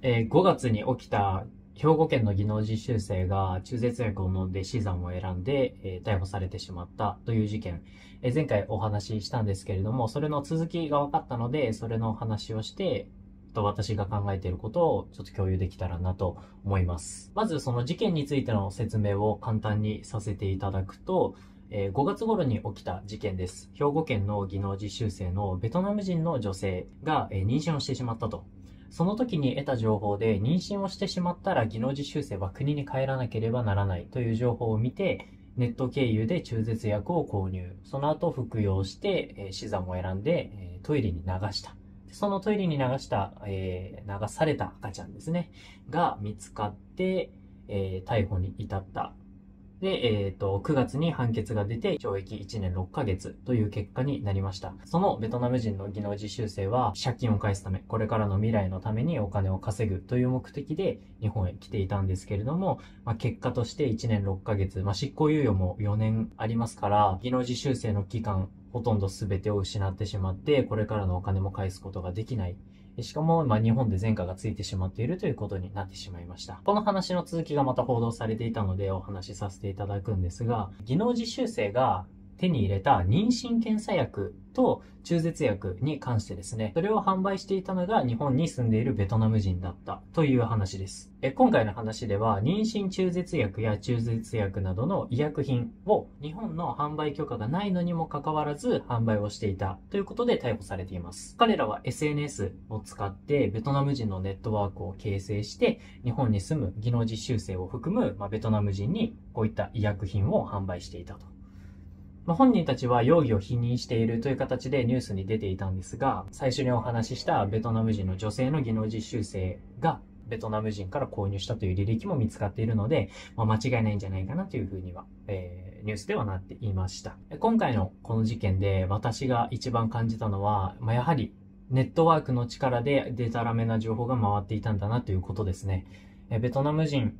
5月に起きた兵庫県の技能実習生が中絶薬を飲んで死産を選んで、逮捕されてしまったという事件、前回お話ししたんですけれども、それの続きが分かったので、それの話をして、私が考えていることをちょっと共有できたらなと思います。まずその事件についての説明を簡単にさせていただくと、5月頃に起きた事件です。兵庫県の技能実習生のベトナム人の女性が妊娠をしてしまったと。その時に得た情報で、妊娠をしてしまったら技能実習生は国に帰らなければならないという情報を見て、ネット経由で中絶薬を購入。その後服用して、死産を選んで、トイレに流した。そのトイレに流された赤ちゃんですね。が見つかって、逮捕に至った。で、9月に判決が出て、懲役1年6ヶ月という結果になりました。そのベトナム人の技能実習生は、借金を返すため、これからの未来のためにお金を稼ぐという目的で日本へ来ていたんですけれども、結果として1年6ヶ月、執行猶予も4年ありますから、技能実習生の期間、ほとんど全てを失ってしまって、これからのお金も返すことができない。しかも、日本で前科がついてしまっているということになってしまいました。この話の続きがまた報道されていたのでお話しさせていただくんですが、技能実習生が手に入れた妊娠検査薬と中絶薬に関してですね、それを販売していたのが日本に住んでいるベトナム人だったという話です。今回の話では、妊娠中絶薬や中絶薬などの医薬品を日本の販売許可がないのにもかかわらず販売をしていたということで逮捕されています。彼らは SNS を使ってベトナム人のネットワークを形成して、日本に住む技能実習生を含む、ベトナム人にこういった医薬品を販売していたと。本人たちは容疑を否認しているという形でニュースに出ていたんですが、最初にお話ししたベトナム人の女性の技能実習生がベトナム人から購入したという履歴も見つかっているので、間違いないんじゃないかなというふうには、ニュースではなっていました。今回のこの事件で私が一番感じたのは、やはりネットワークの力でデタラメな情報が回っていたんだなということですね。ベトナム人、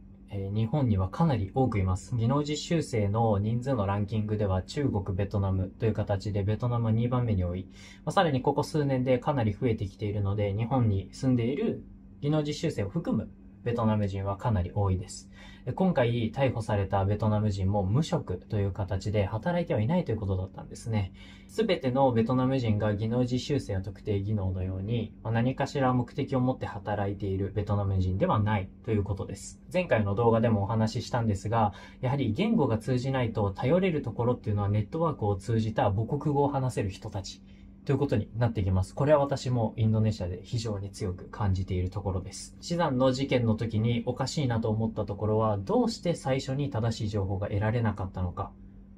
日本にはかなり多くいます。技能実習生の人数のランキングでは中国、ベトナムという形でベトナムは2番目に多い。さらにここ数年でかなり増えてきているので、日本に住んでいる技能実習生を含むベトナム人はかなり多いです。今回逮捕されたベトナム人も無職という形で働いてはいないということだったんですね。すべてのベトナム人が技能実習生や特定技能のように、何かしら目的を持って働いているベトナム人ではないということです。前回の動画でもお話ししたんですが、やはり言語が通じないと頼れるところっていうのはネットワークを通じた母国語を話せる人たち。ということになってきます。これは私もインドネシアで非常に強く感じているところです。死産の事件の時におかしいなと思ったところは、どうして最初に正しい情報が得られなかったのか。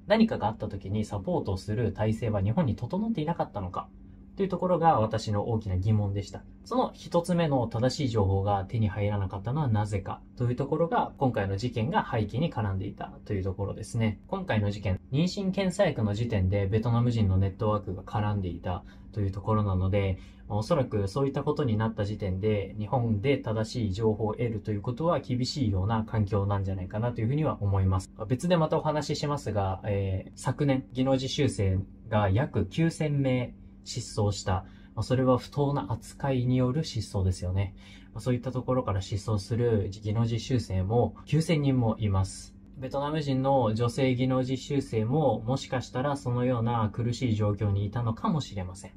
何かがあった時にサポートをする体制は日本に整っていなかったのか。というところが私の大きな疑問でした。その一つ目の正しい情報が手に入らなかったのはなぜかというところが今回の事件が背景に絡んでいたというところですね。今回の事件、妊娠検査薬の時点でベトナム人のネットワークが絡んでいたというところなので、おそらくそういったことになった時点で日本で正しい情報を得るということは厳しいような環境なんじゃないかなというふうには思います。別でまたお話ししますが、昨年技能実習生が約9000名失踪した。それは不当な扱いによる失踪ですよね。そういったところから失踪する技能実習生も9000人もいます。ベトナム人の女性技能実習生ももしかしたらそのような苦しい状況にいたのかもしれません。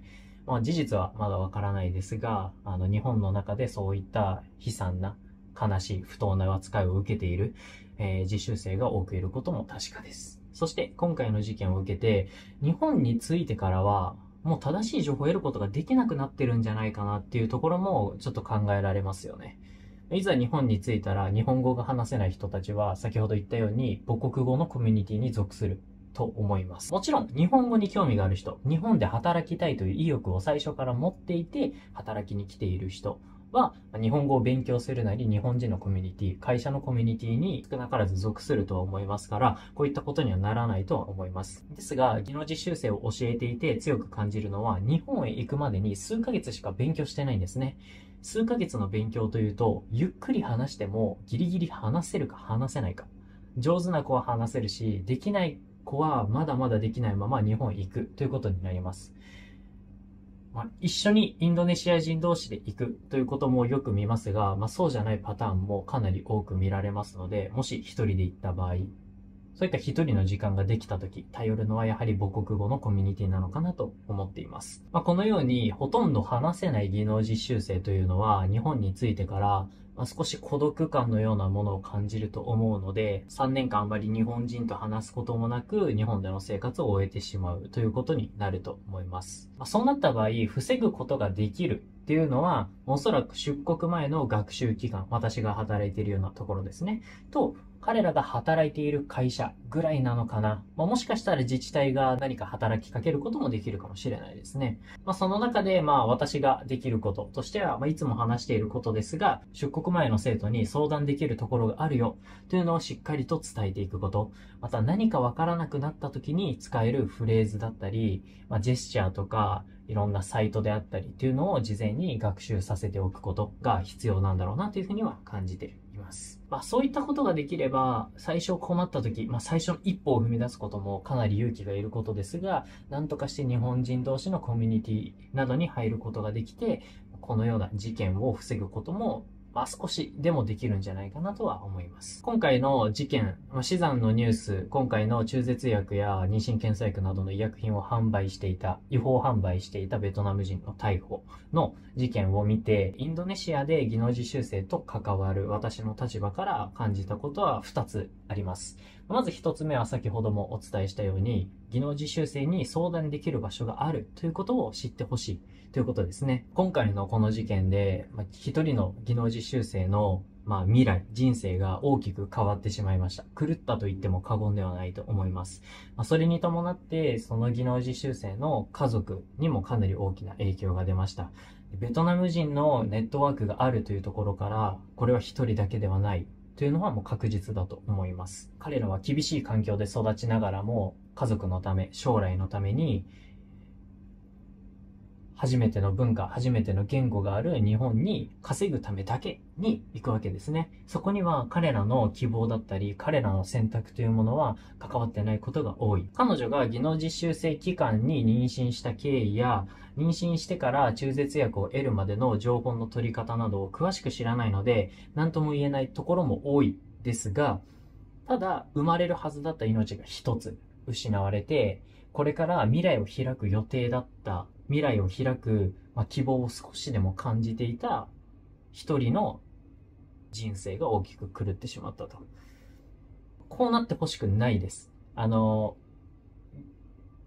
事実はまだわからないですが、日本の中でそういった悲惨な、悲しい、不当な扱いを受けている、実習生が多くいることも確かです。そして今回の事件を受けて、日本についてからは、もう正しい情報を得ることができなくなってるんじゃないかなっていうところもちょっと考えられますよね。いざ日本に着いたら日本語が話せない人たちは先ほど言ったように母国語のコミュニティに属すると思います。もちろん日本語に興味がある人、日本で働きたいという意欲を最初から持っていて働きに来ている人は日本語を勉強するなり日本人のコミュニティ、会社のコミュニティに少なからず属するとは思いますから、こういったことにはならないとは思います。ですが、技能実習生を教えていて強く感じるのは、日本へ行くまでに数ヶ月しか勉強してないんですね。数ヶ月の勉強というと、ゆっくり話してもギリギリ話せるか話せないか。上手な子は話せるし、できない子はまだまだできないまま日本へ行くということになります。一緒にインドネシア人同士で行くということもよく見ますが、そうじゃないパターンもかなり多く見られますので、もし一人で行った場合、そういった一人の時間ができたとき、頼るのはやはり母国語のコミュニティなのかなと思っています。このように、ほとんど話せない技能実習生というのは、日本に着いてから、少し孤独感のようなものを感じると思うので、3年間あまり日本人と話すこともなく、日本での生活を終えてしまうということになると思います。そうなった場合、防ぐことができるっていうのは、おそらく出国前の学習期間、私が働いているようなところですね。と、彼らが働いている会社ぐらいなのかな。もしかしたら自治体が何か働きかけることもできるかもしれないですね。その中で、私ができることとしては、いつも話していることですが、出国前の生徒に相談できるところがあるよというのをしっかりと伝えていくこと。また何かわからなくなった時に使えるフレーズだったり、ジェスチャーとか、いろんなサイトであったりっていうのを事前に学習させておくことが必要なんだろうなというふうには感じています。そういったことができれば、最初困った時、最初の一歩を踏み出すこともかなり勇気がいることですが、なんとかして日本人同士のコミュニティなどに入ることができて、このような事件を防ぐことも少しでもできるんじゃないかなとは思います。今回の事件、死産のニュース、今回の中絶薬や妊娠検査薬などの医薬品を販売していた、違法販売していたベトナム人の逮捕の事件を見て、インドネシアで技能実習生と関わる私の立場から感じたことは2つあります。まず1つ目は先ほどもお伝えしたように、技能実習生に相談できる場所があるということを知ってほしいということですね。今回のこの事件で、一人の技能実習生の未来、人生が大きく変わってしまいました。狂ったと言っても過言ではないと思います。それに伴って、その技能実習生の家族にもかなり大きな影響が出ました。ベトナム人のネットワークがあるというところから、これは一人だけではないというのはもう確実だと思います。彼らは厳しい環境で育ちながらも、家族のため、将来のために、初めての文化、初めての言語がある日本に稼ぐためだけに行くわけですね。そこには彼らの希望だったり、彼らの選択というものは関わってないことが多い。彼女が技能実習生期間に妊娠した経緯や、妊娠してから中絶薬を得るまでの情報の取り方などを詳しく知らないので、何とも言えないところも多いですが、ただ、生まれるはずだった命が一つ失われて、これから未来を開く予定だった未来を開く、希望を少しでも感じていた一人の人生が大きく狂ってしまったと。こうなってほしくないです。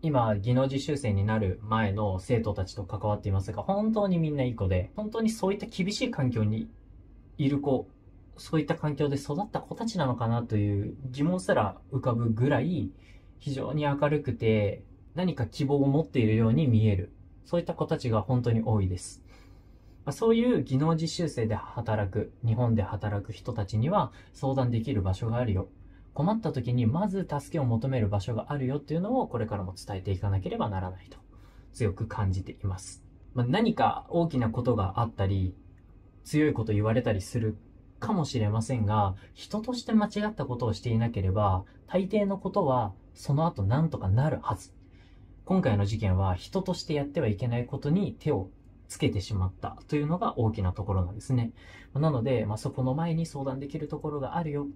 今、技能実習生になる前の生徒たちと関わっていますが、本当にみんないい子で、本当にそういった厳しい環境にいる子、そういった環境で育った子たちなのかなという疑問すら浮かぶぐらい、非常に明るくて、何か希望を持っているように見える。そういった子たちが本当に多いです。そういう技能実習生で働く、日本で働く人たちには相談できる場所があるよ。困った時にまず助けを求める場所があるよっていうのをこれからも伝えていかなければならないと強く感じています。何か大きなことがあったり、強いこと言われたりするかもしれませんが、人として間違ったことをしていなければ、大抵のことはその後何とかなるはず。今回の事件は人としてやってはいけないことに手をつけてしまったというのが大きなところなんですね。なので、そこの前に相談できるところがあるよ。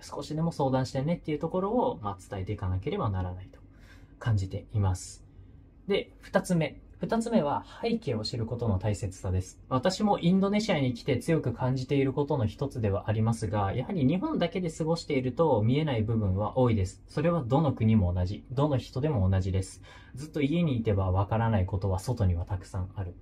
少しでも相談してねっていうところを伝えていかなければならないと感じています。で、二つ目は背景を知ることの大切さです。私もインドネシアに来て強く感じていることの一つではありますが、やはり日本だけで過ごしていると見えない部分は多いです。それはどの国も同じ、どの人でも同じです。ずっと家にいてはわからないことは外にはたくさんある。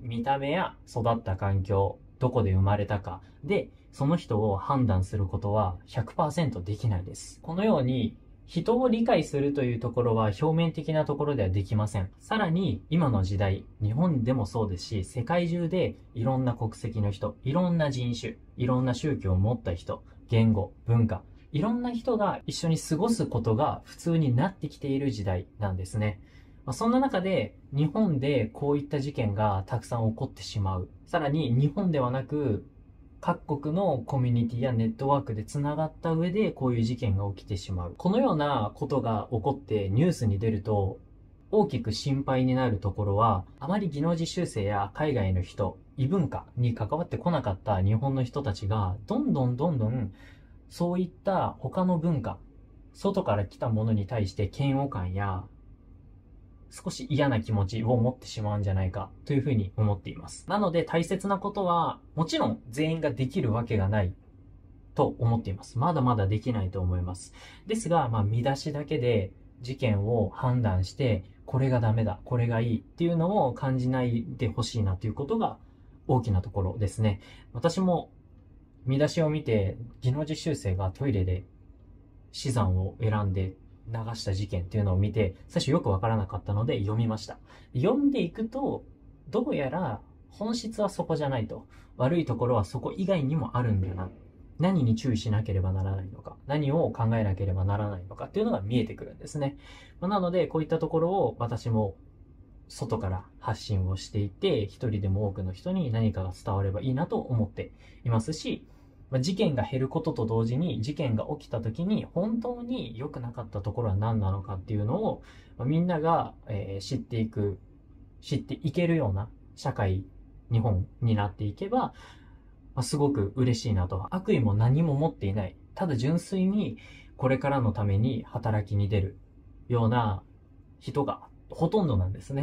見た目や育った環境、どこで生まれたかで、その人を判断することは 100% できないです。このように人を理解するというところは表面的なところではできません。さらに今の時代、日本でもそうですし、世界中でいろんな国籍の人、いろんな人種、いろんな宗教を持った人、言語、文化、いろんな人が一緒に過ごすことが普通になってきている時代なんですね。そんな中で日本でこういった事件がたくさん起こってしまう。さらに日本ではなく各国のコミュニティやネットワークで繋がった上でこういう事件が起きてしまう。このようなことが起こってニュースに出ると大きく心配になるところは、あまり技能実習生や海外の人、異文化に関わってこなかった日本の人たちが、どんどんそういった他の文化、外から来たものに対して嫌悪感や少し嫌な気持ちを持ってしまうんじゃないかというふうに思っています。なので大切なことは、もちろん全員ができるわけがないと思っています。まだまだできないと思います。ですが、見出しだけで事件を判断して、これがダメだ、これがいいっていうのを感じないでほしいなということが大きなところですね。私も見出しを見て、技能実習生がトイレで死産を選んで流した事件っていうのを見て、最初よくわからなかったので読みました。読んでいくと、どうやら本質はそこじゃないと。悪いところはそこ以外にもあるんだな。何に注意しなければならないのか、何を考えなければならないのかっていうのが見えてくるんですね。なので、こういったところを私も外から発信をしていて、一人でも多くの人に何かが伝わればいいなと思っていますし、事件が減ることと同時に、事件が起きた時に本当に良くなかったところは何なのかっていうのを、みんなが知っていけるような社会、日本になっていけば、すごく嬉しいなと。悪意も何も持っていない。ただ純粋にこれからのために働きに出るような人がほとんどなんですね。